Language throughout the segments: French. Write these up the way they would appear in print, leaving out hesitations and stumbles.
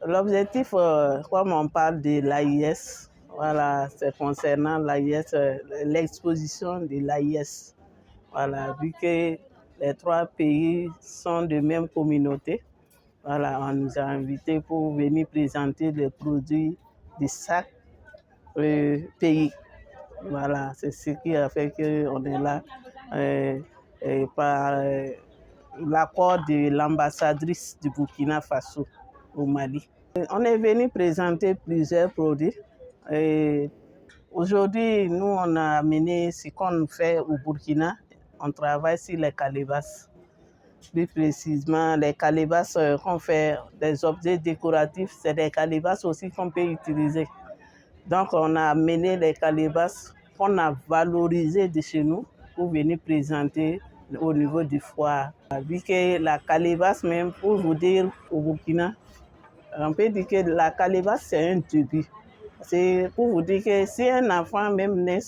L'objectif, comme on parle de l'AIS, voilà, c'est concernant l'AIS, l'exposition de l'AIS. Voilà, vu que les trois pays sont de même communauté, voilà, on nous a invités pour venir présenter les produits de chaque pays. Voilà, c'est ce qui a fait qu'on est là par l'accord de l'ambassadrice du Burkina Faso au Mali. On est venu présenter plusieurs produits. Aujourd'hui, nous, on a amené ce qu'on fait au Burkina. On travaille sur les calebasses. Plus précisément, les calebasses qu'on fait des objets décoratifs, c'est des calebasses aussi qu'on peut utiliser. Donc, on a amené les calebasses qu'on a valorisées de chez nous pour venir présenter au niveau du foire. Vu que la calebasse, même pour vous dire au Burkina, on peut dire que la calebasse, c'est un début. C'est pour vous dire que si un enfant même naît,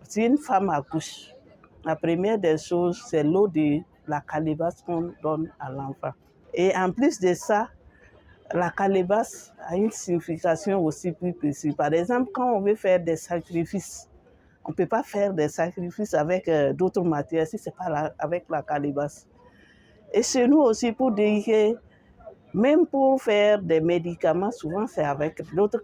si une femme accouche, la première des choses, c'est l'eau de la calebasse qu'on donne à l'enfant. Et en plus de ça, la calebasse a une signification aussi plus précise. Par exemple, quand on veut faire des sacrifices, on ne peut pas faire des sacrifices avec d'autres matières si ce n'est pas avec la calebasse. Et chez nous aussi, pour dire que même pour faire des médicaments, souvent c'est avec d'autres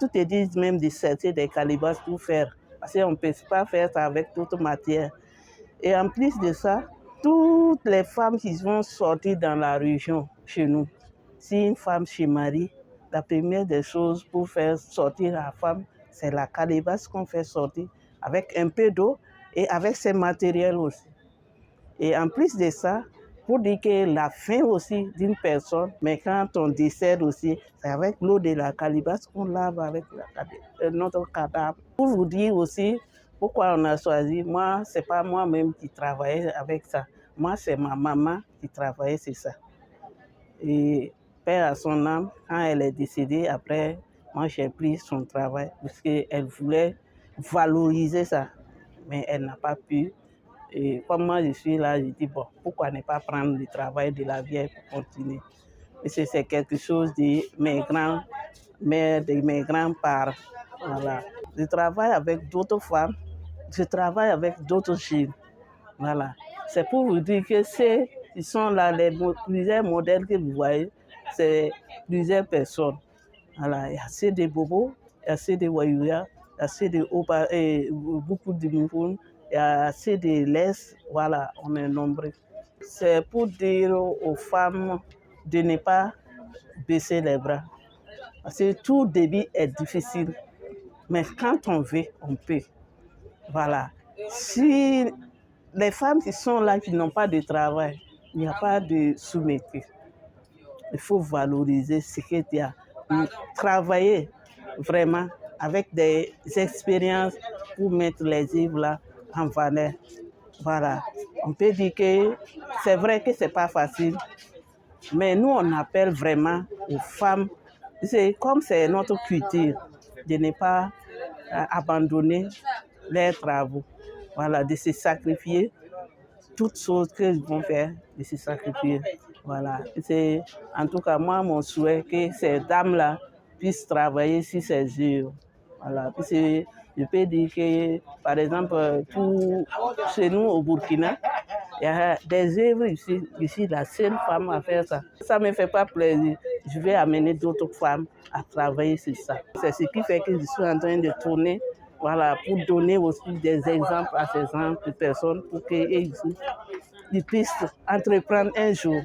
te disent même de sortir des calebasses pour faire. Parce qu'on ne peut pas faire ça avec d'autres matières. Et en plus de ça, toutes les femmes qui vont sortir dans la région chez nous, si une femme se marie, la première des choses pour faire sortir la femme, c'est la calebasse qu'on fait sortir avec un peu d'eau et avec ses matériels aussi. Et en plus de ça, pour dire que la faim aussi d'une personne, mais quand on décède aussi, c'est avec l'eau de la calebasse qu'on lave avec notre cadavre. Pour vous dire aussi pourquoi on a choisi, moi, ce n'est pas moi-même qui travaillais avec ça. Moi, c'est ma maman qui travaillait sur ça. Et père à son âme, quand elle est décédée, après, moi, j'ai pris son travail parce qu'elle voulait valoriser ça, mais elle n'a pas pu. Et comme moi, je suis là, je dis, bon, pourquoi ne pas prendre le travail de la vieille pour continuer? Et c'est quelque chose de mes grands-mères, de mes grands-parents. Voilà. Je travaille avec d'autres femmes, je travaille avec d'autres jeunes. Voilà. C'est pour vous dire que ce sont là les plusieurs modèles que vous voyez, c'est plusieurs personnes. Voilà. Il y a assez de bobos, il y a assez de waïouya, il y a assez de beaucoup de moufoun, il y a assez de laisse. Voilà, on est nombreux. C'est pour dire aux femmes de ne pas baisser les bras. Parce que tout début est difficile. Mais quand on veut, on peut. Voilà. Si les femmes qui sont là, qui n'ont pas de travail, il n'y a pas de sous-métier. Il faut valoriser ce qu'il y a. Travailler vraiment avec des expériences pour mettre les œuvres là en valeur. Voilà. On peut dire que c'est vrai que ce n'est pas facile, mais nous, on appelle vraiment aux femmes, comme c'est notre culture, de ne pas abandonner leurs travaux. Voilà, de se sacrifier, toutes choses qu'elles vont faire, de se sacrifier. Voilà. En tout cas, moi, mon souhait, que ces dames-là puissent travailler sur ces œuvres. Voilà. Je peux dire que, par exemple, chez nous au Burkina, il y a des œuvres ici. Je suis la seule femme à faire ça. Ça ne me fait pas plaisir. Je vais amener d'autres femmes à travailler sur ça. C'est ce qui fait que je suis en train de tourner, voilà, pour donner aussi des exemples à ces gens de personnes pour qu'ils puissent entreprendre un jour.